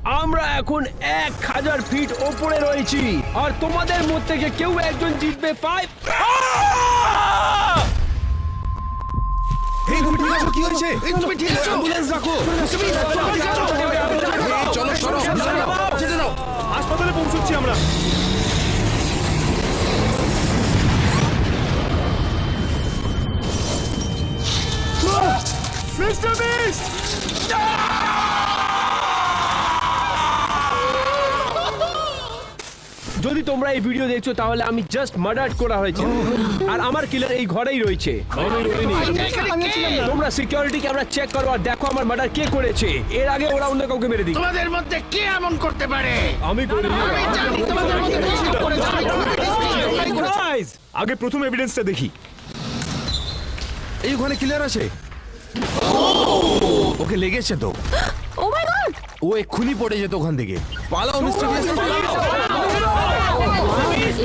আমরা এখন 1000 ফিট ওপরে রয়েছি আর তোমাদের মধ্যে থেকে কেউ একজন জিতবে 5। এই তুমি ঠিক আছো? কি হয়েছে? এই তুমি ঠিক আছো? অ্যাম্বুলেন্স রাখো। চলো চলো যেতে দাও। হাসপাতালে পৌঁছচ্ছি আমরা। Mister beast! যদি তোমরা এই ভিডিও দেখছো তাহলে আমি জাস্ট মার্ডার করা হয়েছে আর আমার কিলার এই ঘরেই রয়েছে। তোমরা সিকিউরিটি ক্যামেরা চেক করো আর দেখো আমার মার্ডার কে করেছে। এর আগে ওরা অন্য কাউকে মেরে দিই। তোমাদের মধ্যে কে এমন করতে পারে? আমি করিনি। আগে প্রথম এভিডেন্সটা দেখি। এই ওখানে কিলার আছে। ওকে লেগেছে তো। ও মাই গড! ও এক্ষুনি পড়ে যেত ওখান থেকে। পালাও মিস্টার বিস্ট।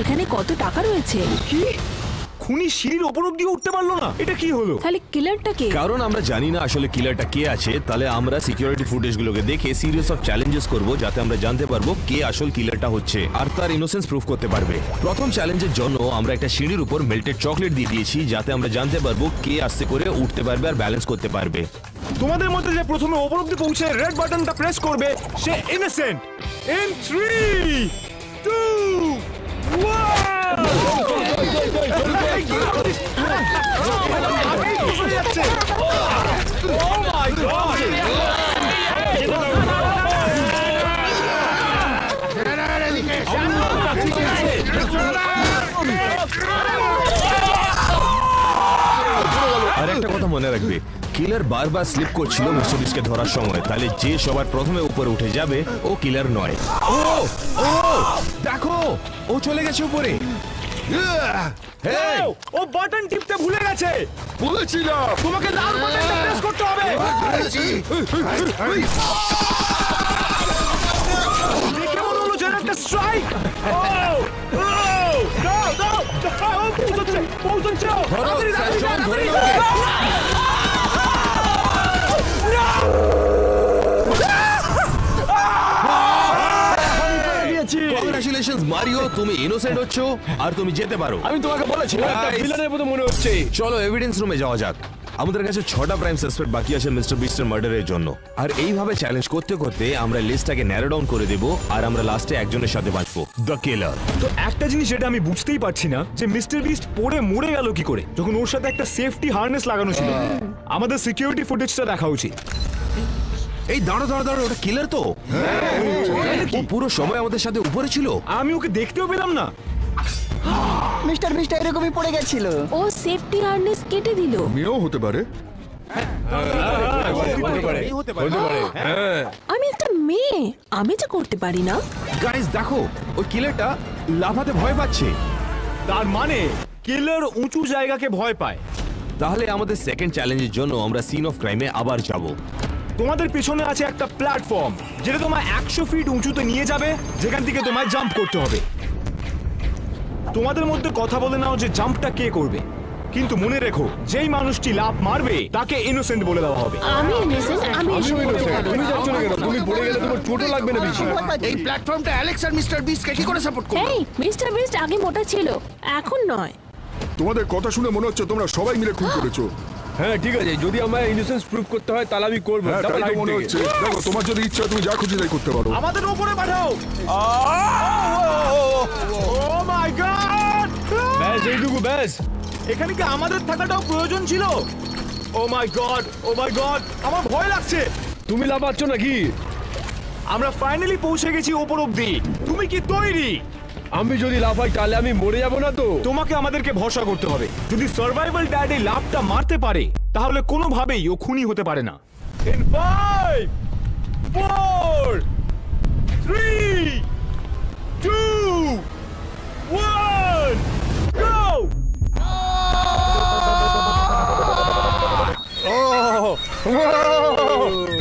এখানে কত টাকা রয়েছে? কি? খুনি সিঁড়ির ওপর অব্দি উঠতে পারলো না? এটা কি হলো? তাহলে কিলারটা কে? কারণ আমরা জানি না আসলে কিলারটা কে আছে, তাহলে আমরা সিকিউরিটি ফুটেজগুলোকে দেখে সিরিয়াস অফ চ্যালেঞ্জেস করব যাতে আমরা জানতে পারবো কে আসল কিলারটা হচ্ছে আর তার ইনোসেন্স প্রুফ করতে পারবে। প্রথম চ্যালেঞ্জের জন্য আমরা একটা সিঁড়ির উপর মেল্টেড চকলেট দিয়ে দিয়েছি যাতে আমরা জানতে পারবো কে আস্তে করে উঠতে পারবে আর ব্যালেন্স করতে পারবে। তোমাদের মধ্যে যে প্রথমে ওপর অব্দি পৌঁছে রেড বাটনটা প্রেস করবে সে ইনোসেন্ট। ইন 3 2 1 আর একটা কথা মনে রাখবে, কিলার বারবার স্লিপ করছিল মিস্টার বিস্টকে ধরার সময়, তাহলে যে সবার প্রথমে উপরে উঠে যাবে ও কিলার নয়। ও ও দেখো, ও চলে গেছে উপরে। ও বাটন টিপতে ভুলে গেছে। বলেছিলাম তোমাকে লাল বাটনটা প্রেস করতে হবে। দেখে মনে হলো যেন একটা স্ট্রাইক। পৌঁছচ্ছে। কংগ্রাচুলেশনস মারিও, তুমি ইনোসেন্ট হচ্ছ আর তুমি যেতে পারো। আমি তোমাকে বলেছিলাম একটা ভিলেনের মতো মনে হচ্ছে। চলো এভিডেন্স রুমে যাওয়া যাক। আমাদের কাছে 6টা প্রাইম সাসপেক্ট বাকি আছে মিস্টার বিস্টের মার্ডারের জন্য। আর এইভাবে চ্যালেঞ্জ করতে করতে আমরা লিস্টটাকে ন্যারো ডাউন করে দেব আর আমরা লাস্টে একজনের সাথে বাঁচবো, দ্য কিলার। তো একটা জিনিস যেটা আমি বুঝতেই পারছি না যে মিস্টার বিস্ট পড়ে মরে গেল কি করে যখন ওর সাথে একটা সেফটি হার্নেস লাগানো ছিল। আমাদের সিকিউরিটি ফুটেজটা দেখা উচিত। এই দাঁড়ো দাঁড়ো দাঁড়ো, ওটা কিলার তো? ও পুরো সময় আমাদের সাথে উপরে ছিল। আমি ওকে দেখতেও পেলাম না। মিস্টার বিস্ট এরকমই পড়ে গেছিল। ও সেফটি হার্নেস কেটে দিল। মেয়েও হতে পারে। আমি একটা মেয়ে, আমি যা করতে পারি না। গাইস দেখো, ওই কিলারটা লাফাতে ভয় পাচ্ছে। তার মানে কিলার উঁচু জায়গাকে ভয় পায়। তাহলে আমাদের সেকেন্ড চ্যালেঞ্জের জন্য আমরা সিন অফ ক্রাইমে আবার যাব। তোমাদের পেছনে আছে একটা প্ল্যাটফর্ম যেটা তোমায় 100 ফিট উঁচুতে নিয়ে যাবে, যেখান থেকে তোমায় জাম্প করতে হবে। তোমাদের মধ্যে কথা বলে নাও যে জাম্পটা কে করবে, কিন্তু মনে রেখো যেই মানুষটি লাফ মারবে তাকে ইনোসেন্ট বলে দেওয়া হবে। আমি ইনোসেন্ট, আমি এসব করতে পারবো তুমি না। যাচ্ছ না কেন? তুমি পড়ে গেলে তোমার চোটও লাগবে না বেশি। এই প্ল্যাটফর্মটা অ্যালেক্স আর মিস্টার বিস্টকে কি করে সাপোর্ট করবে? এই মিস্টার বিস্ট আগে মোটা ছিল, এখন নয়। তোমাদের কথা শুনে মনে হচ্ছে তোমরা সবাই মিলে খুন করেছো। হ্যাঁ ঠিক আছে, যদি আমার ইনোসেন্স প্রুফ করতে হয় তাহলে আমি করবো। হ্যাঁ তাই তো মনে হচ্ছে। দেখো, তোমার যদি ইচ্ছা তুমি যা খুশি তাই করতে পারো। আমাদের উপরে পাঠাও। ও মাই গড! ব্যাস এইটুকু, ব্যাস। এখানে কি আমাদের থাকাটাও প্রয়োজন ছিল? ও my god, O my god, আমার ভয় লাগছে। তুমি লাফাচ্ছ নাকি? আমরা ফাইনালি পৌঁছে গেছি ওপর অব্দি। তুমি কি তৈরি? আমি যদি লাফাই তাহলে আমি মরে যাবো না তো? তোমাকে আমাদেরকে ভরসা করতে হবে। যদি সার্ভাইভাল ড্যাড এই লাফটা মারতে পারে তাহলে কোনোভাবেই ও খুনি হতে পারে না। In 5 4 3 2 1 go!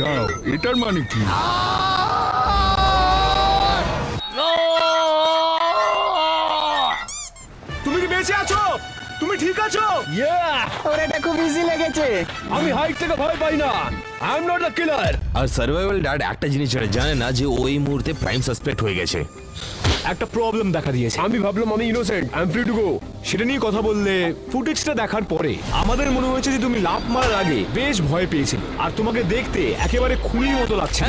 দাঁড়াও, এটার মানে কি? তুমি কি বেঁচে আছো? তুমি ঠিক আছো? ওর এটা খুব ইজি লেগেছে। আমি হাইট থেকে ভয় পাই না। I am not the killer. আর সার্ভাইভাল ড্যাড একটা জিনিস যেটা জানে না যে ও এই মুহূর্তে প্রাইম সাসপেক্ট হয়ে গেছে। একটা প্রবলেম দেখা দিয়েছে। আমি ভাবলাম আমি innocent, I am free to go. সেটা নিয়ে কথা বললে ফুটেজটা দেখার পরে আমাদের মনে হয়েছে যে তুমি লাফ মারার আগে বেশ ভয় পেয়েছিলে, আর তোমাকে দেখতে একেবারে খুনির মতো লাগছে।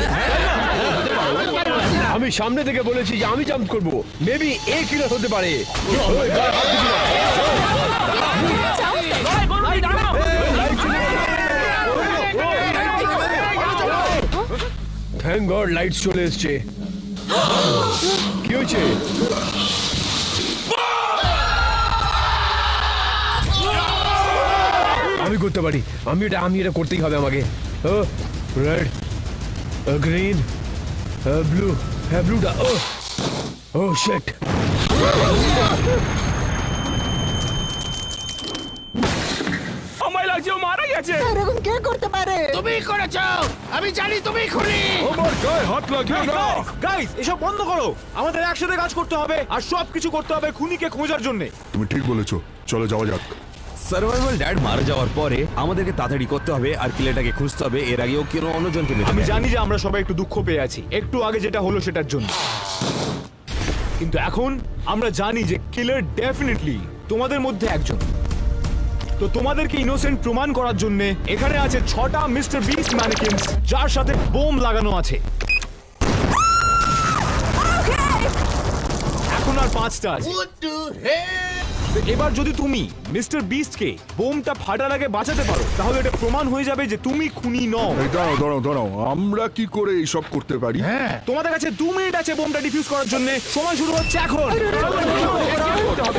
আমি সামনে থেকে বলেছি যে আমি জাম্প করব। মেবি এ কিলার হতে পারে। থ্যাংক গড লাইটস চলে এসছে। কি হয়েছে? আমি করতে পারি। আমি এটা করতেই হবে আমাকে। Red, green, blue. হ্যাঁ ব্লুটা। ও শিট। আমায় লাগছে ও মারা গেছে। এরকম কে করতে পারে? তুমি করেছো, আমি জানি তুমি খুনি। আমার গায়ে হাত লাগিও না। গাইস এসব বন্ধ করো। আমাদের একসাথে কাজ করতে হবে আর সবকিছু করতে হবে খুনিকে খোঁজার জন্য। তুমি ঠিক বলেছো, চলো যাওয়া যাক। সার্ভাইভাল ড্যাড মারা যাওয়ার পরে আমাদেরকে তাড়াতাড়ি করতে হবে আর কিলারটাকে খুঁজতে হবে। এর আগেও কেন অন্যজনকে মেরে আমি দেয়। জানি যে আমরা সবাই একটু দুঃখ পেয়ে আছি একটু আগে যেটা হলো সেটার জন্য, কিন্তু এখন আমরা জানি যে কিলার ডেফিনেটলি তোমাদের মধ্যে একজন। তো তোমাদেরকে ইনোসেন্ট প্রমাণ করার জন্য এখানে আছে 6টা মিস্টার বিস্ট ম্যানিকিনস যার সাথে বোম লাগানো আছে। এখন আর 5টা আছে। এবার যদি তুমি মিস্টার বিস্টকে বোমটা ফাটার আগে বাঁচাতে পারো তাহলে এটা প্রমাণ হয়ে যাবে যে তুমি খুনি নও। এই দাঁড়াও, আমরা কি করে এইসব করতে পারি? হ্যাঁ, তোমাদের কাছে 2 মিনিট আছে বোমটা ডিফিউজ করার জন্য। সময় শুরু হচ্ছে এখন।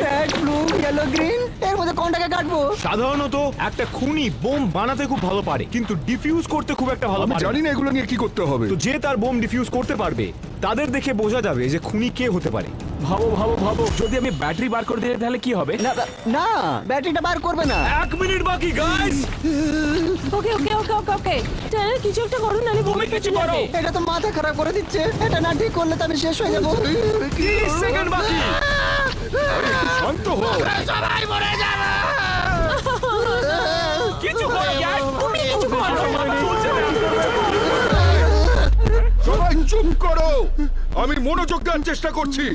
রেড, ব্লু, ইয়েলো, গ্রিন, এর মধ্যে কোনটাকে কাটবো? সাধারণত একটা খুনি বোম বানাতে খুব ভালো পারে কিন্তু ডিফিউজ করতে খুব একটা ভালো আমি পারে জানি না। না এগুলো নিয়ে কি করতে হবে। তো যে তার বোম ডিফিউজ করতে পারবে তাদের দেখে বোঝা যাবে যে খুনি কে হতে পারে। ভাবো যদি আমি ব্যাটারি বার করে দিই তাহলে কি হবে? না, ব্যাটারিটা বার করবে না। 1 মিনিট বাকি গাইস। ওকে ওকে ওকে ওকে ওকে টানা কিছু একটা করো নালে বোমে কিছু করো। এটা তো মাথা খারাপ করে দিচ্ছে। এটা না ঠিক করলে তো আমি শেষ হয়ে যাবো। 30 সেকেন্ড বাকি। শান্ত হও। সবাই মরে যাবে। কিছু করো গাইস। তুমি কিছু করো। সবাই চুপ করো, আমি মনোযোগ দেওয়ার চেষ্টা করছি।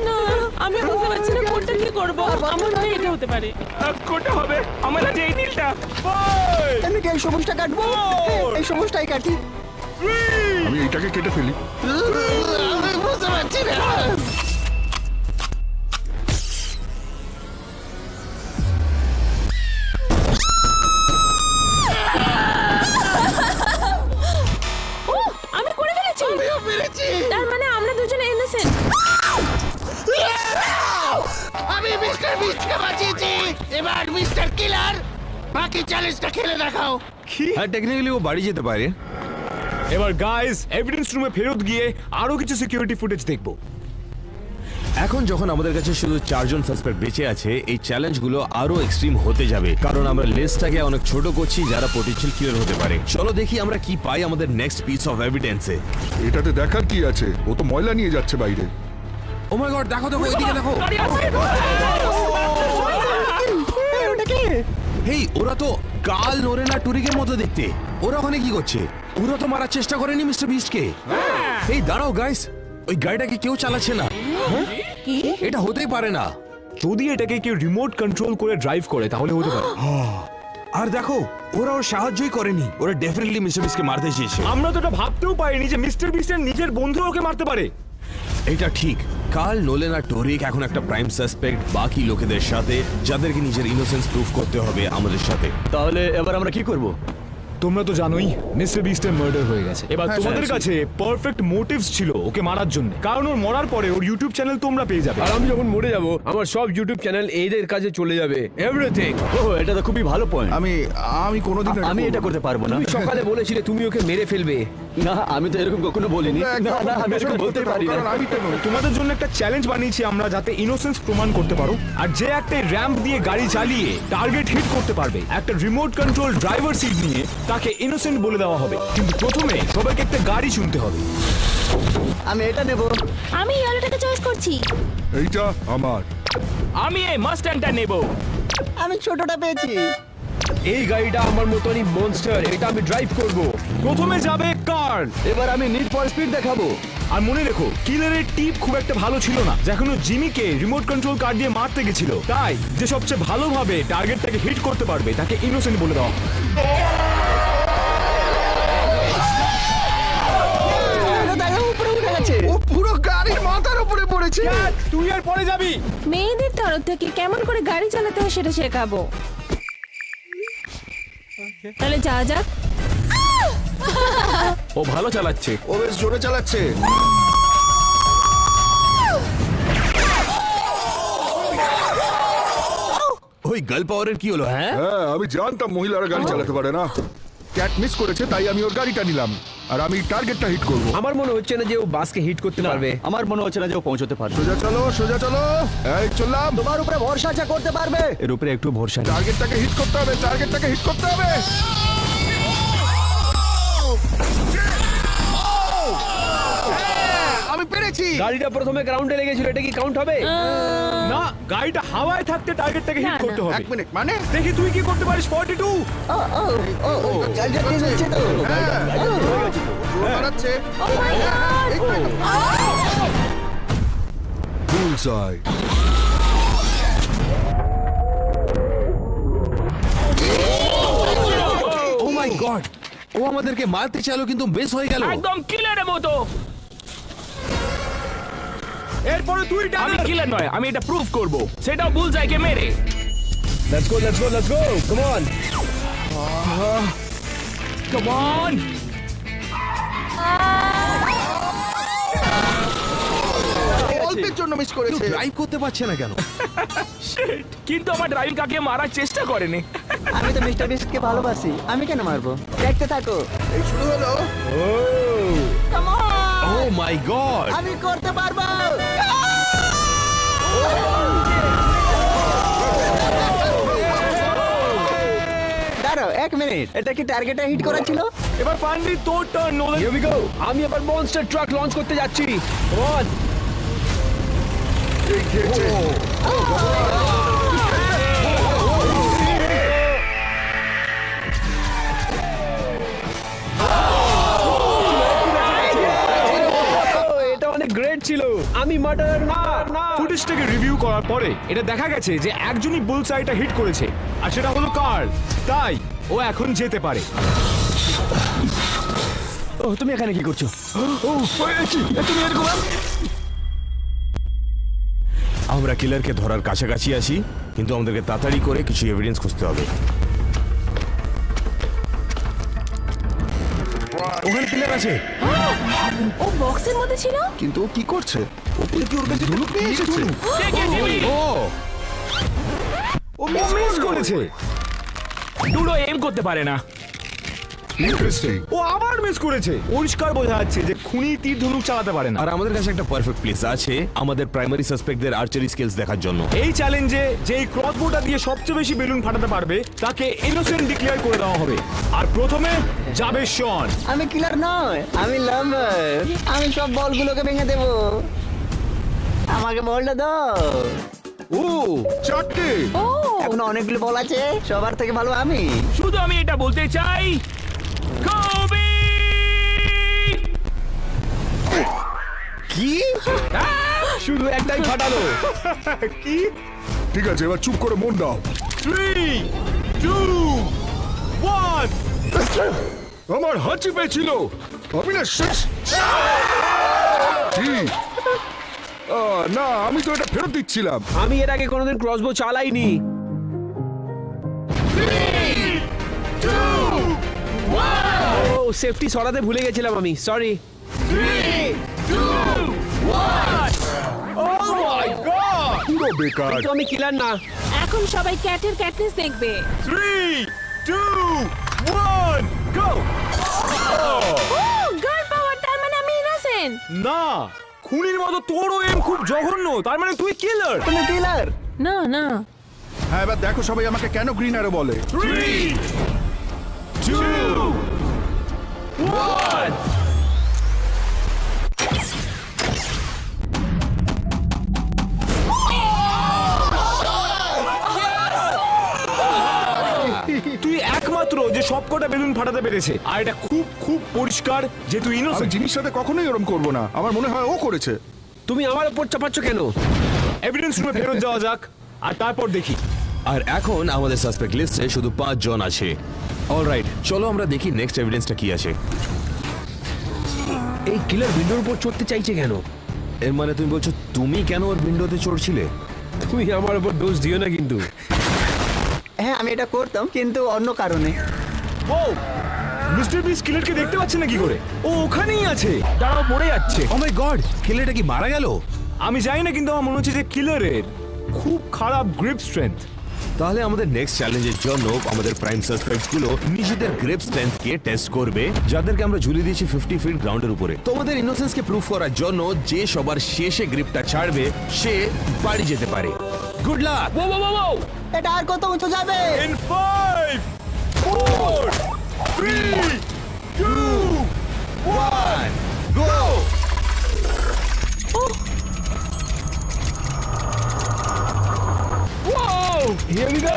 না আমি বুঝতে পারছি না কোনটা কি করব। আমার ভাই এটা হতে পারে। কোনটা হবে? আমার কাছে এই নীলটা। আমি কি এই সবুজটা কাটবো? এই সবুজটাই কাটি। আমি এইটাকে কেটে ফেলি। আমি বুঝতে পারছি না। আমি করে ফেলেছি। আমিও পেরেছি। তার মানে আমরা দুজন ইনোসেন্ট। আমি মিস্টার বিস্টকে বাঁচিয়েছি। এবার মিস্টার কিলার বাকি চ্যালেঞ্জটা খেলে দেখাও। হ্যাঁ টেকনিক্যালি ও বাড়ি যেতে পারে। এবার গাইস এভিডেন্স রুমে ফেরত গিয়ে আরো কিছু সিকিউরিটি ফুটেজ দেখবো। এখন যখন আমাদের কাছে শুধু 4 জন সাসপেক্ট বেঁচে আছে এই চ্যালেঞ্জগুলো আরো এক্সট্রিম হতে যাবে কারণ আমরা লিস্টটাকে অনেক ছোট করছি যারা পটেনশিয়াল কিলার হতে পারে। চলো দেখি আমরা কি পাই আমাদের নেক্সট পিস অফ এভিডেন্সে। এটাতে দেখার কি আছে? ও তো ময়লা নিয়ে যাচ্ছে বাইরে। ও মাই গড দেখো ওইদিকে দেখো। ওটা কি? হেই ওরা তো কাল নোরেনা টুরিকের মতো দেখতে। ওরা ওখানে কি করছে? ওরা তো মারার চেষ্টা করেনি মিস্টার বিস্টকে। এই দাঁড়াও গাইস, ওই গাড়িটাকে কেউ চালাচ্ছে না। এটা হতেই পারে না। যদি এটাকে কেউ রিমোট কন্ট্রোল করে ড্রাইভ করে তাহলে হতে পারে। আর দেখো ওরা ওর সাহায্যই করেনি। ওরা ডেফিনেটলি মিস্টার বিস্টকে মারতে চেয়েছে। আমরা তো এটা ভাবতেও পারিনি যে মিস্টার বিস্টের নিজের বন্ধু ওকে মারতে পারে। এটা ঠিক, কাল নোলেন আর টোরিক এখন একটা প্রাইম সাসপেক্ট বাকি লোকেদের সাথে যাদেরকে নিজের ইনোসেন্স প্রুফ করতে হবে আমাদের সাথে। তাহলে এবার আমরা কি করব? তোমরা তো জানোই মিস্টার বিস্টের মার্ডার হয়ে গেছে। এবার তোমাদের কাছে পারফেক্ট মোটিভস ছিল ওকে মারার জন্য, কারণ ওর মরার পরে ওর ইউটিউব চ্যানেল তোমরা পেয়ে যাবে। আর আমি যখন মরে যাব আমার সব ইউটিউব চ্যানেল এদের কাছে চলে যাবে। এভরিথিং। ওহ এটা তো খুবই ভালো পয়েন্ট। আমি কোনোদিন আমি এটা করতে পারবো না। তুমি সকালে বলেছিলে তুমি ওকে মেরে ফেলবে। না আমি তো এরকম কখনো বলিনি। না না আমি এরকম বলতে পারি না। আমি তো নই। তোমাদের জন্য একটা চ্যালেঞ্জ বানিয়েছি আমরা যাতে ইনোসেন্স প্রমাণ করতে পারো। আর যে একটা র্যাম্প দিয়ে গাড়ি চালিয়ে টার্গেট হিট করতে পারবে একটা রিমোট কন্ট্রোল ড্রাইভার সিট নিয়ে তাকে ইনোসেন্ট বলে দেওয়া হবে। কিন্তু প্রথমে সবাইকে একটা গাড়ি শুনতে হবে। আমি এটা নেব। আমি ইয়েলোটাকে চয়েস করছি। এইটা আমার। আমি এই মাস্ট্যাংটা নেব। আমি ছোটটা পেয়েছি। এই গাড়িটা আমার মতনই মনস্টার, এটা আমি ড্রাইভ করব। প্রথমে যাবে কার্ল। এবার আমি নিড ফর স্পিড দেখাবো। আর মনে রেখো, কিলারের টিপ খুব একটা ভালো ছিল না, যখন ও জিমিকে রিমোট কন্ট্রোল কার দিয়ে মারতে গেছিল। তাই যে সবচেয়ে ভালোভাবে টার্গেটটাকে হিট করতে পারবে তাকে ইনোসেন্ট বলে দাও। উপরে উঠে গেছে। ও পুরো গাড়ির মাথার উপরে পড়েছে। তুই আর পরে যাবি। মেয়েদের তরফ থেকে কেমন করে গাড়ি চালাতে হয় সেটা শেখাবো। তাহলে যা যাক। ও ভালো চালাচ্ছে। ও বেশ জোরে চালাচ্ছে। ওই গার্ল পাওয়ারের কি হলো? হ্যাঁ, হ্যাঁ, আমি জানতাম মহিলারা গাড়ি চালাতে পারে না। ক্যাট মিস করেছে, তাই আমি ওর গাড়িটা নিলাম আর আমি টার্গেটটা হিট করব। আমার মনে হচ্ছে না যে ও বাসকে হিট করতে পারবে। আমার মনে হচ্ছে না যে ও পৌঁছতে পারবে। সোজা চলো, সোজা চলো। এই চললাম। তোমার উপরে ভরসা আছে, করতে পারবে। এর উপরে একটু ভরসা নেই। টার্গেটটাকে হিট করতে হবে, টার্গেটটাকে হিট করতে হবে। আমি পেরেছি। গাড়িটা প্রথমে গ্রাউন্ডে লেগেছিল, এটা কি কাউন্ট হবে? না, গাড়িটা হাওয়ায় থাকতে টার্গেটটাকে হিট না, করতে হবে। এক মিনিট, মানে দেখি তুই কি করতে পারিস। 42। গাড়িটা টেনে নিচ্ছে তো। বাড়াচ্ছে। ও my god! বুলসআই। O my god, ও আমাদেরকে মারতে চাইলো কিন্তু মিস হয়ে গেল। একদম কিলারের মতো। এরপরে তুই আমি কিলার নয়, আমি এটা প্রুফ করব, সেটাও বুলসআইকে মেরে। Let's go, let's go, let's go, come on. Come on. অল্পের জন্য মিস করেছে। ড্রাইভ করতে পারছে না কেন? কিন্তু আমার ড্রাইভিং কাকে মারার চেষ্টা করেনি। আমি তো মিস্টার বিস্টকে ভালোবাসি, আমি কেন মারবো? দেখতে থাকো। এই শুরু হলো। Come on! Oh my god, আমি করতে পারবো। দাঁড়াও 1 মিনিট, এটা কি টার্গেটে হিট করা ছিল? এবার ফাইনালি তোর turn Nolan. Here we go. আমি এবার মনস্টার ট্রাক লঞ্চ করতে যাচ্ছি। Come on. এই খেয়েছে। এটা অনেক গ্রেট ছিল। আমি মার্ডারার না। ফুটেজটাকে রিভিউ করার পরে এটা দেখা গেছে যে একজনই বুলসআইটা হিট করেছে, আর সেটা হলো কার্ল। তাই ও এখন যেতে পারে। ও তুমি এখানে কি করছো? তুমি এরকম আমরা কিলারকে ধরার কাছাকাছি আছি, কিন্তু আমাদেরকে তাড়াতাড়ি করে কিছু এভিডেন্স খুঁজতে হবে। ওখানে কিলার আছে। ও বক্সের মধ্যে ছিল? কিন্তু ও কি করছে? ওপরে কি ওর কাছে ধনুক নিয়ে এসেছে? ও ও মিস করেছে। ডুডো এম করতে পারে না। ইন্টারেস্টিং। ও আবার মিস করেছে। পরিষ্কার বোঝা যাচ্ছে যে খুনি তীর ধনুক চালাতে পারে না। আর আমাদের কাছে একটা পারফেক্ট প্লেস আছে আমাদের প্রাইমারি সাসপেক্টদের আর্চারি স্কিলস দেখার জন্য। এই চ্যালেঞ্জে যেই ক্রসবোটা দিয়ে সবচেয়ে বেশি বেলুন ফাটাতে পারবে তাকে ইনোসেন্ট ডিক্লেয়ার করে দেওয়া হবে। আর প্রথমে যাবে শন। আমি কিলার নয়, আমি লাম্বার। আমি সব বলগুলোকে ভেঙে দেব। আমাকে বলটা দাও। ও, চারটে। ও এখন অনেকগুলো বল আছে, সবার থেকে ভালো আমি। শুধু আমি এটা বলতে চাই, কোবি! কি? শুধু একটাই ফাটালো। কি? ঠিক আছে, এবার চুপ করে মন দাও। 3, 2, 1। আমার হাঁচি পেয়েছিল। আমি না শেষ। কি? না, আমি তো এটা ফেরত দিচ্ছিলাম। আমি এর আগে কোনোদিন ক্রসবো চালাইনি। 3, 2, 1। ও সেফটি সরাতে ভুলে গেছিলাম আমি, সরি। 3, 2, 1। O my god! পুরো বেকার। কিন্তু আমি কিলার না। এখন সবাই ক্যাটের ক্যাটনেস দেখবে। 3, 2, 1, গো! ও গার্ল পাওয়ার, তার মানে আমি ইনোসেন্ট। না, খুনির মতো তোরও এম খুব জঘন্য, তার মানে তুই কিলার। তুমি কিলার? না না, হ্যাঁ, এবার দেখো সবাই আমাকে কেন গ্রিন অ্যারো বলে। 3, 2, 1। সবকটা বেলুন ফাটাতে পেরেছে, আর এটা খুব খুব পরিষ্কার যে তুই আমি ইনোসেন্ট। জিনিস সাথে কখনোই এরকম করবো না, আমার মনে হয় ও করেছে। তুমি আমার উপর চাপাচ্ছ কেন? এভিডেন্স রুমে ফেরত যাওয়া যাক, আর তারপর দেখি। আর এখন আমাদের সাসপেক্ট লিস্টে শুধু 5 জন আছে। অলরাইট, চলো আমরা দেখি নেক্সট এভিডেন্সটা কি আছে। এই কিলার উইন্ডোর উপর চড়তে চাইছে কেন? এর মানে তুমি বলছো তুমি কেন ওর উইন্ডোতে চড়ছিলে? তুমি আমার উপর দোষ দিও না কিন্তু। হ্যাঁ আমি এটা করতাম, কিন্তু অন্য কারণে। ও মিস্টার বিস্ট কিলারকে দেখতে পাচ্ছেন না কি করে? ও ওখানেই আছে, দাঁড়াও, পড়ে যাচ্ছে। ও মাই গড, কিলারটা কি মারা গেল? আমি জানি না, কিন্তু আমার মনে হচ্ছে যে কিলারের খুব খারাপ গ্রিপ স্ট্রেংথ। তাহলে আমাদের নেক্সট চ্যালেঞ্জের জন্য আমাদের প্রাইম সাসপেক্টস গুলো নিজেদের গ্রিপ স্ট্রেংথ কে টেস্ট করবে, যাদেরকে আমরা ঝুলিয়ে দিয়েছি 50 ফিট গ্রাউন্ডের উপরে। তোমাদের ইনোসেন্স কে প্রুফ করার জন্য যে সবার শেষে গ্রিপটা ছাড়বে সে বাড়ি যেতে পারে। Good luck. এটা আর কত উঁচু যাবে? In 5, 4, 3, 2, 1, go! Here we go!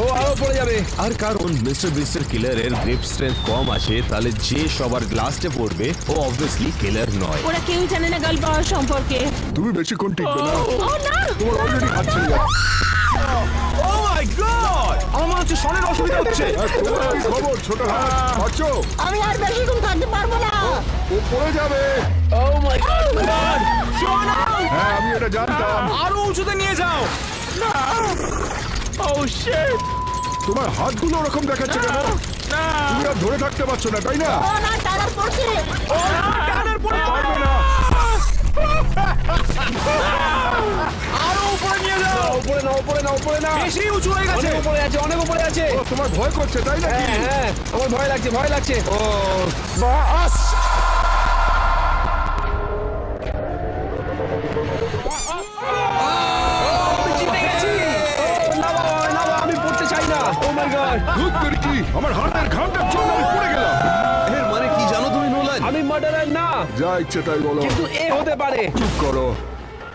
ও আরো পড়ে যাবে। আর কারণ মিস্টার বিস্টের কিলারের গ্রিপ স্ট্রেংথ কম আছে, তাহলে যে সবার গ্লাসে পড়বে ও অবভিয়াসলি কিলার নয়। ওরা কেউ জানে না গার্ল পাওয়ার সম্পর্কে। তুমি বেশিক্ষণ টিকবে না, ও না, তোমার অলরেডি হাত ছেড়ে যাচ্ছে। Oh my god! আমার মনে হচ্ছে শনের অসুবিধা হচ্ছে। তোমার কি খবর ছোট হাত? আছো? আমি আর বেশিক্ষণ থাকতে পারবো না। ও পড়ে যাবে। Oh my God! হ্যাঁ আমি এটা জানতাম। আরো উঁচুতে নিয়ে যাও। Oh shit! তোমার হাতগুলো ওরকম দেখাচ্ছে কেন? তুমি আর ধরে থাকতে পারছো না, তাই না? ও না, টানার পড়ছে। টানার পরে পারবে না। আরো উপরে নিয়ে যাও। উপরে না, উপরে না, উপরে না। বেশি উঁচু হয়ে গেছে। অনেক উপরে আছে, অনেক উপরে আছে। ও তোমার ভয় করছে, তাই না? হ্যাঁ হ্যাঁ, আমার ভয় লাগছে, ভয় লাগছে। ও বাস। আমি পড়তে চাই না। Oh my God! ভূত করে কি? আমার হাতের ঘামটার জন্য আমি পড়ে গেলাম। এর মানে কি জানো তুমি নোলান? আমি মার্ডারার না, যা ইচ্ছে তাই বলো। কিন্তু এ হতে পারে। চুপ করো,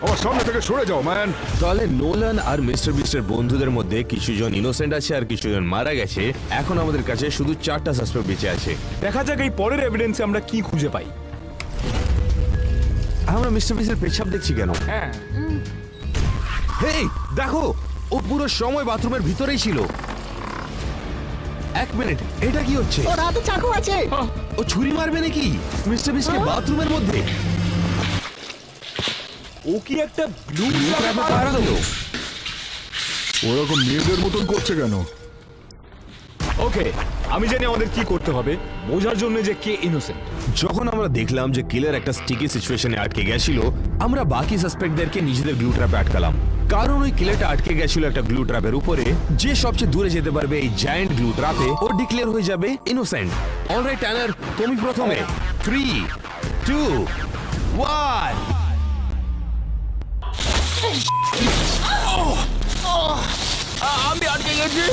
আমার সামনে থেকে সরে যাও ম্যান। তাহলে নোলান আর মিস্টার বিস্টের বন্ধুদের মধ্যে কিছু জন ইনোসেন্ট আছে আর কিছু জন মারা গেছে। এখন আমাদের কাছে শুধু 4টা সাসপেক্ট বেঁচে আছে। দেখা যাক এই পরের এভিডেন্সে আমরা কি খুঁজে পাই। আমরা মিস্টার বিস্টের পেছাব দেখছি কেন? হ্যাঁ, হেই দেখো, ও পুরো সময় বাথরুমের ভিতরেই ছিল। 1 মিনিট, এটা কি হচ্ছে? ওর হাতে চাকু আছে। ও ছুরি মারবে নাকি মিস্টার বিস্টকে বাথরুমের মধ্যে? ও কি একটা ব্লু ট্র্যাপে পা রাখলো? ওরকম মেয়েদের মতন করছে কেন? ওকে, আমি জানি আমাদের কি করতে হবে বোঝার জন্য যে কে ইনোসেন্ট। যখন আমরা দেখলাম যে কিলার একটা স্টিকি সিচুয়েশনে আটকে গেছিল, আমরা বাকি সাসপেক্টদেরকে নিজেদের গ্লু ট্র্যাপে আটকালাম। কারণ ওই কিলারটা আটকে গেছিল একটা গ্লু ট্র্যাপের উপরে। যে সবচেয়ে দূরে যেতে পারবে এই জায়ান্ট গ্লু ট্র্যাপে, ও ডিক্লেয়ার হয়ে যাবে ইনোসেন্ট। অলরাইট ট্যানার, তুমি প্রথমে। 3, 2, 1। আমি আটকে গেছি,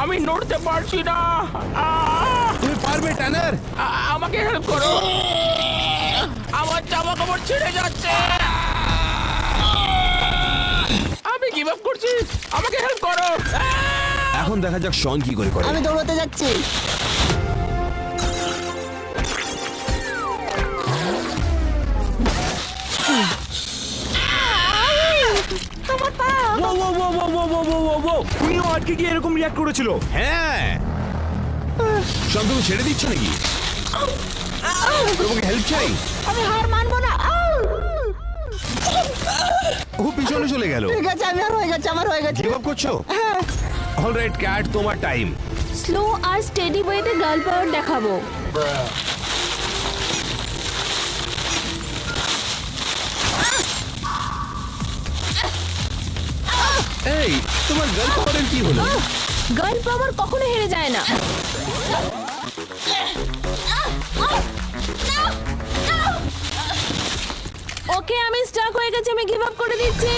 আমি নড়তে পারছি না। তুমি পারবে ট্যানার। আমাকে হেল্প করো, আমার জামা কাপড় ছিঁড়ে যাচ্ছে। আমি গিভ আপ করছি, আমাকে হেল্প করো। এখন দেখা যাক শন কি করে করে। আমি দৌড়াতে যাচ্ছি। আমার পা। উনিও আটকে গিয়ে এরকম রিয়াক্ট করেছিল। হ্যাঁ, শন তুমি ছেড়ে দিচ্ছ নাকি? তোমাকে হেল্প চাই? আমি হার মানবো না। ও পিছনে চলে গেল। ঠিক আছে, আমি আর হয়ে গেছে, আমার হয়ে গেছে। গিভ আপ করছো? অলরাইট ক্যাট, তোমার টাইম। স্লো আর স্টেডি ওয়েতে গার্ল পাওয়ার দেখাবো। এই তোমার গার্ল পাওয়ারের কি হলো? গার্ল পাওয়ার কখনো হেরে যায় না। ওকে, আমি স্টাক হয়ে গেছি, আমি গিভ আপ করে দিচ্ছি।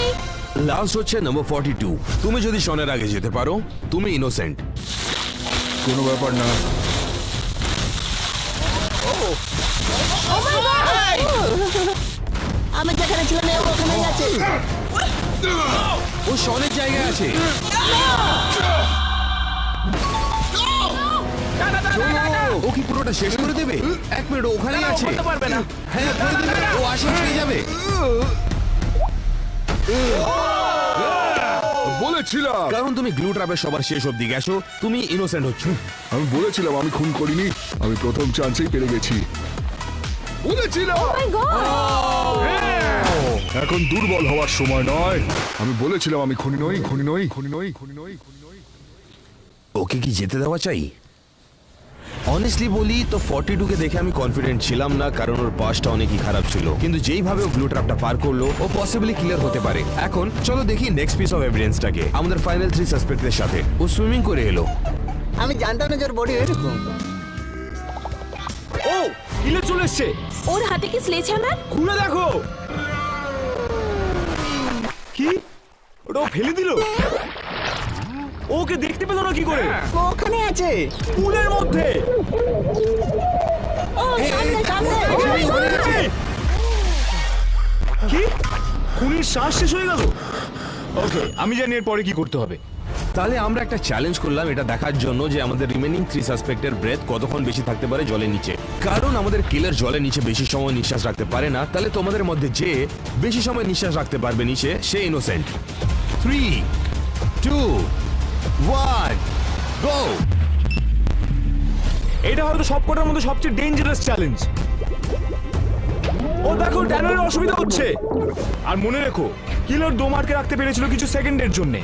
লাস্ট হচ্ছে নাম্বার 42। তুমি যদি শনের আগে যেতে পারো, তুমি ইনোসেন্ট। কোনো ব্যাপার না। আমি যেখানে ছিলাম ও ওখানেই আছে। ও শনের জায়গায় আছে। ও কি পুরোটা শেষ করে দেবে? এক মিনিট, ওখানেই আছে। পারবে না। হ্যাঁ, করে দেবে। ও আসে পেয়ে যাবে। বলেছিলাম, কারণ তুমি গ্লু ট্র্যাপের সবার শেষ অবধি গেছো, তুমি ইনোসেন্ট হচ্ছ। আমি বলেছিলাম আমি খুন করিনি, আমি প্রথম চান্সেই পেরে গেছি। বলেছিলাম মাই গড এখন দুর্বল হওয়ার সময় নয়। আমি বলেছিলাম আমি খুনি নই, খুনি নই, খুনি নই, খুনি নই, খুনি নই। ওকে কি যেতে দেওয়া চাই? অনেস্টলি বলি তো 42 কে দেখে আমি কনফিডেন্ট ছিলাম না, কারণ ওর পাসটা অনেকই খারাপ ছিল। কিন্তু যেইভাবে ও ব্লু ট্র্যাপটা পার করলো, ও পসিবলি কিলার হতে পারে। এখন চলো দেখি নেক্সট পিস অফ এভিডেন্সটাকে, আমাদের ফাইনাল 3 সাসপেক্টের সাথে। ও সুইমিং করে এলো। আমি জানতাম না যে ওর বডি এরকম। ও কিলার চলে এসছে। ওর হাতে কি স্লেজ হ্যামার? খুলে দেখো। কি ওটা ও ফেলে দিল? ওকে দেখতে পেল না কি করে? ও ওখানে আছে পুলের মধ্যে। ও সামনে সামনে। কি খুনির শ্বাস শেষ হয়ে গেল? ওকে, আমি জানি এর পরে কি করতে হবে। তাহলে আমরা একটা চ্যালেঞ্জ করলাম এটা দেখার জন্য যে আমাদের রিমেনিং 3 সাসপেক্টের ব্রেথ কতক্ষণ বেশি থাকতে পারে জলের নিচে। কারণ আমাদের কিলার জলের নিচে বেশি সময় নিঃশ্বাস রাখতে পারে না। তাহলে তোমাদের মধ্যে যে বেশি সময় নিঃশ্বাস রাখতে পারবে নিচে, সে ইনোসেন্ট। 3, 2, 1, গো। এটা হয়তো সবকটার মধ্যে সবচেয়ে ডেঞ্জারাস চ্যালেঞ্জ। ও দেখো, ড্যানের অসুবিধা হচ্ছে। আর মনে রেখো, কিলার দোমারকে রাখতে পেরেছিল কিছু সেকেন্ডের জন্য।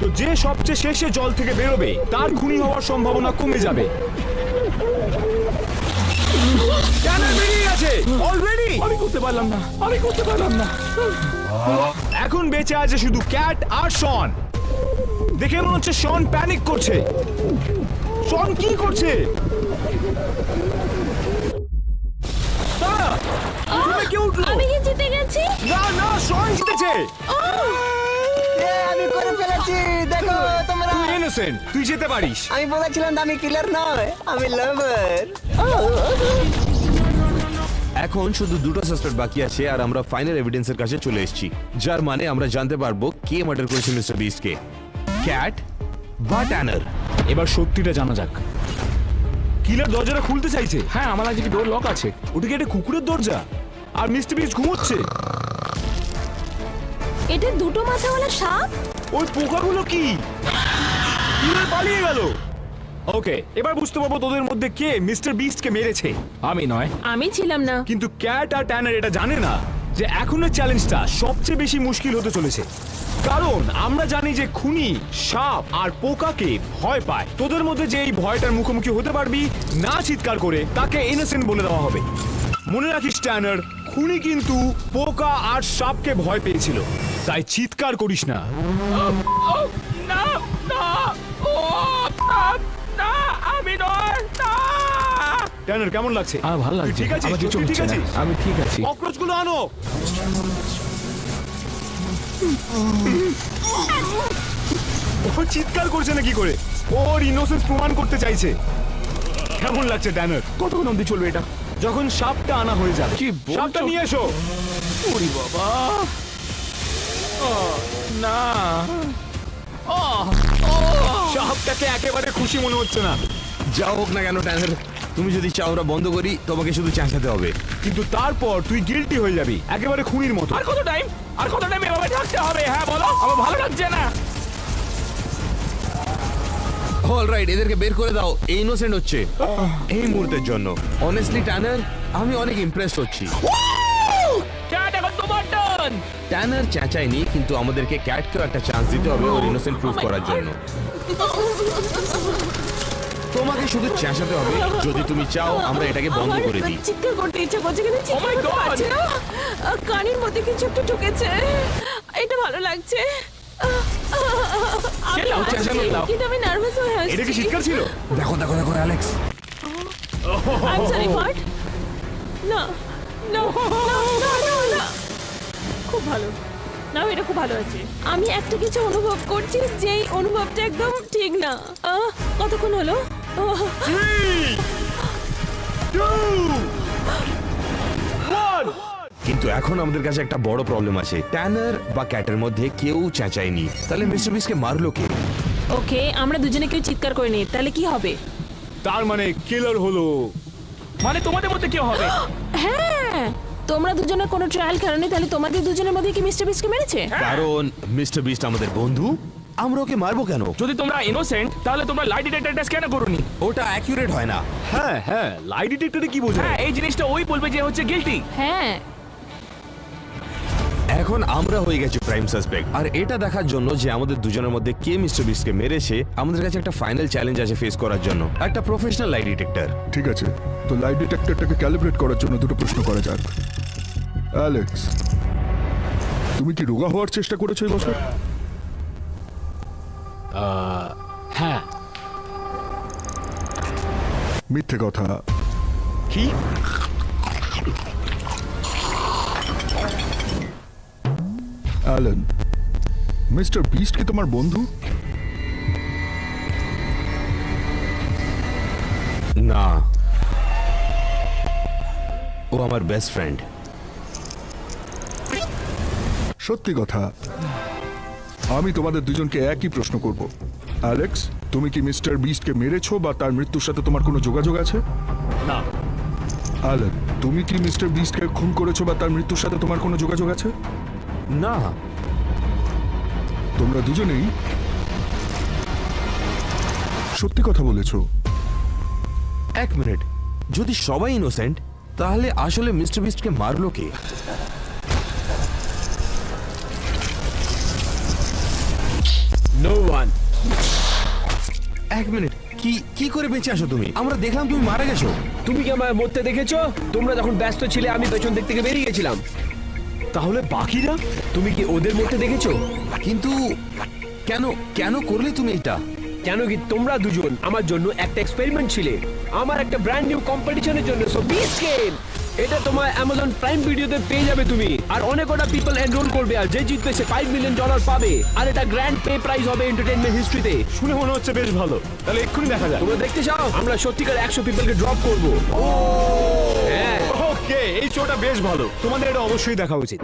তো যে সবচেয়ে শেষে জল থেকে বেরোবে, তার খুনি হওয়ার সম্ভাবনা কমে যাবে। ড্যানের বেরিয়ে গেছে অলরেডি। আমি করতে পারলাম না। এখন বেঁচে আছে শুধু ক্যাট আর শন। দেখে মনে হচ্ছে শন প্যানিক করছে। শন কি করছে? কে উঠলো? আমি কি জিতে গেছি? না, শন জিতেছে। আমি করে ফেলেছি, দেখো তোমরা। তুই ইনোসেন্ট, তুই যেতে পারিস। আমি বলেছিলাম আমি কিলার নয়, আমি লাভার। এখন শুধু 2টা সাসপেক্ট বাকি আছে আর আমরা ফাইনাল এভিডেন্সের কাছে চলে এসেছি, যার মানে আমরা জানতে পারবো কে মার্ডার করেছে মিস্টার বিস্টকে, ক্যাট বা ট্যানার। এবার সত্যিটা জানা যাক। কিলার দরজাটা খুলতে চাইছে। হ্যাঁ, আমার লাগছে কি ডোর লক আছে। ওটা কি একটা কুকুরের দরজা? আর মিস্টার বিস্ট ঘুমোচ্ছে। এটা দুটো মাথাওয়ালা সাপ? ওই পোকাগুলো কি? কিলার পালিয়ে গেল। ওকে, এবার বুঝতে পারবো তোদের মধ্যে কে মিস্টার বিস্টকে মেরেছে। আমি নয়। আমি ছিলাম না। কিন্তু ক্যাট আর ট্যানার এটা জানে না যে এখনের চ্যালেঞ্জটা সবচেয়ে বেশি মুশকিল হতে চলেছে। কারণ আমরা জানি যে খুনি সাপ আর পোকাকে ভয় পায়। তোদের মধ্যে যে এই ভয়টার মুখোমুখি হতে পারবি না চিৎকার করে, তাকে ইনোসেন্ট বলে দেওয়া হবে। মনে রাখিস ট্যানার, খুনি কিন্তু পোকা আর সাপকে ভয় পেয়েছিল, তাই চিৎকার করিস না। ট্যানার কেমন লাগছে? ভালো লাগছে। ঠিক আছে, আমার কিছু ঠিক হচ্ছে আছে। না। আমি ঠিক আছি। ককরোচগুলো আনো। ও চিৎকার করছে না কি করে? ওর ইনোসেন্স প্রমাণ করতে চাইছে। কেমন লাগছে ট্যানার? কতক্ষণ অবধি চলবে এটা? যখন সাপটা আনা হয়ে যাবে। কি বলছো? সাপটা নিয়ে এসো। ওরে বাবা, না। সাপটাকে একেবারে খুশি মনে হচ্ছে না। যা হোক না কেন ট্যানার, তুমি যদি চাও ওরা বন্ধ করি, তোমাকে শুধু চেঁচাতে হবে। কিন্তু তারপর তুই গিল্টি হয়ে যাবি, একেবারে খুনির মতো। আর কত টাইম এভাবে থাকতে হবে? হ্যাঁ বলো, আমার ভালো লাগছে না। অলরাইট, এদেরকে বের করে দাও। এই ইনোসেন্ট হচ্ছে এই মুহূর্তের জন্য। অনেস্টলি ট্যানার, আমি অনেক ইমপ্রেসড হচ্ছি। ক্যাট এখন তোমার টার্ন। ট্যানার চেঁচায়নি, কিন্তু আমাদেরকে ক্যাটকেও একটা চান্স দিতে হবে ওর ইনোসেন্ট প্রুফ করার জন্য। তোমাকে শুধু চেঁচাতে হবে যদি তুমি চাও আমরা এটাকে বন্ধ করে দিই। চিৎকার করতে ইচ্ছা করছে কিন্তু চিৎকার করতে পারছি না। কানের মধ্যে কিছু একটা ঢুকেছে। এটা ভালো লাগছে। কিন্তু আমি নার্ভাস হয়ে আছি। এটা কি চিৎকার ছিল? দেখো দেখো দেখো অ্যালেক্স। I'm sorry, what? না না না, খুব ভালো না, এটা খুব ভালো আছে। আমি একটা কিছু অনুভব করছি, যেই অনুভবটা একদম ঠিক না। কতক্ষণ হলো? 3, 2, 1। কিন্তু এখন আমাদের কাছে একটা বড় প্রবলেম আছে। ট্যানার বা ক্যাটের মধ্যে কেউ চেঁচায়নি, তাহলে মিস্টার বিস্টকে মারলো কে? ওকে, আমরা দুজনে কেউ চিৎকার করিনি, তাহলে কি হবে? তার মানে কিলার হলো, মানে তোমাদের মধ্যে কেউ হবে। হ্যাঁ, তোমরা দুজনের কোনো ট্রায়াল কারণে তাহলে তোমাদের দুজনের মধ্যে কি মিস্টার বিস্টকে মেরেছে? কারণ মিস্টার বিস্ট আমাদের বন্ধু, আমরা ওকে মারবো কেন? যদি তোমরা ইনোসেন্ট তাহলে তোমরা লাই ডিটেক্টর টেস্ট কেন করোনি? ওটা অ্যাকুরেট হয় না। হ্যাঁ হ্যাঁ, লাই ডিটেক্টরে কি বোঝায়? হ্যাঁ, এই জিনিসটা ওই বলবে যে হচ্ছে গিলটি। হ্যাঁ, এখন আমরা হয়ে গেছি প্রাইম সাসপেক্ট, আর এটা দেখার জন্য যে আমাদের দুজনের মধ্যে কে মিস্টার বিস্টকে মেরেছে, আমাদের কাছে একটা ফাইনাল চ্যালেঞ্জ আছে ফেস করার জন্য, একটা প্রফেশনাল লাই ডিটেক্টর। ঠিক আছে, তো লাই ডিটেক্টরটাকে ক্যালিব্রেট করার জন্য দুটো প্রশ্ন করা যাক। অ্যালেক্স, তুমি কি রোগা হওয়ার চেষ্টা করেছো এই বছর? হ্যাঁ। মিথ্যে কথা। কি? অ্যালেন, মিস্টার বিস্ট কি তোমার বন্ধু? না, ও আমার বেস্ট ফ্রেন্ড। সত্যি কথা। আমি তোমাদের দুজনকে একই প্রশ্ন করব। অ্যালেক্স, তুমি কি মিস্টার বিস্টকে মেরেছো বা তার মৃত্যুর সাথে তোমার কোনো যোগাযোগ আছে? না। অ্যালেন, তুমি কি মিস্টার বিস্টকে খুন করেছো বা তার মৃত্যুর সাথে তোমার কোনো যোগাযোগ আছে? না। তোমরা দুজনেই সত্যি কথা বলেছো। এক মিনিট, যদি সবাই ইনোসেন্ট তাহলে আসলে মিস্টার বিস্টকে মারলো কে? No one. এক মিনিট, কি করে বেঁচে আসো তুমি? আমরা দেখলাম তুমি মারা গেছো। তুমি কি আমার মরতে দেখেছো? তোমরা যখন ব্যস্ত ছিলে আমি পেছন দিক থেকে বেরিয়ে গেছিলাম। তাহলে বাকিরা? তুমি কি ওদের মরতে দেখেছো? কিন্তু কেন করলে তুমি এটা? কেন কি তোমরা দুজন আমার জন্য একটা এক্সপেরিমেন্ট ছিলে, আমার একটা ব্র্যান্ড নিউ কম্পিটিশনের জন্য। সো বিস্ট গেম, এটা তোমার অ্যামাজন প্রাইম ভিডিওতে পেয়ে যাবে তুমি, আর অনেক কটা পিপল এনরোল করবে, আর যে জিতবে সে $5 মিলিয়ন পাবে, আর এটা গ্র্যান্ড পে প্রাইজ হবে এন্টারটেইনমেন্ট হিস্ট্রিতে। শুনে মনে হচ্ছে বেশ ভালো, তাহলে এক্ষুনি দেখা যাক। তোমরা দেখতে চাও? আমরা সত্যিকার 100 পিপলকে ড্রপ করবো। হ্যাঁ, ওকে, এই শোটা বেশ ভালো, তোমাদের এটা অবশ্যই দেখা উচিত।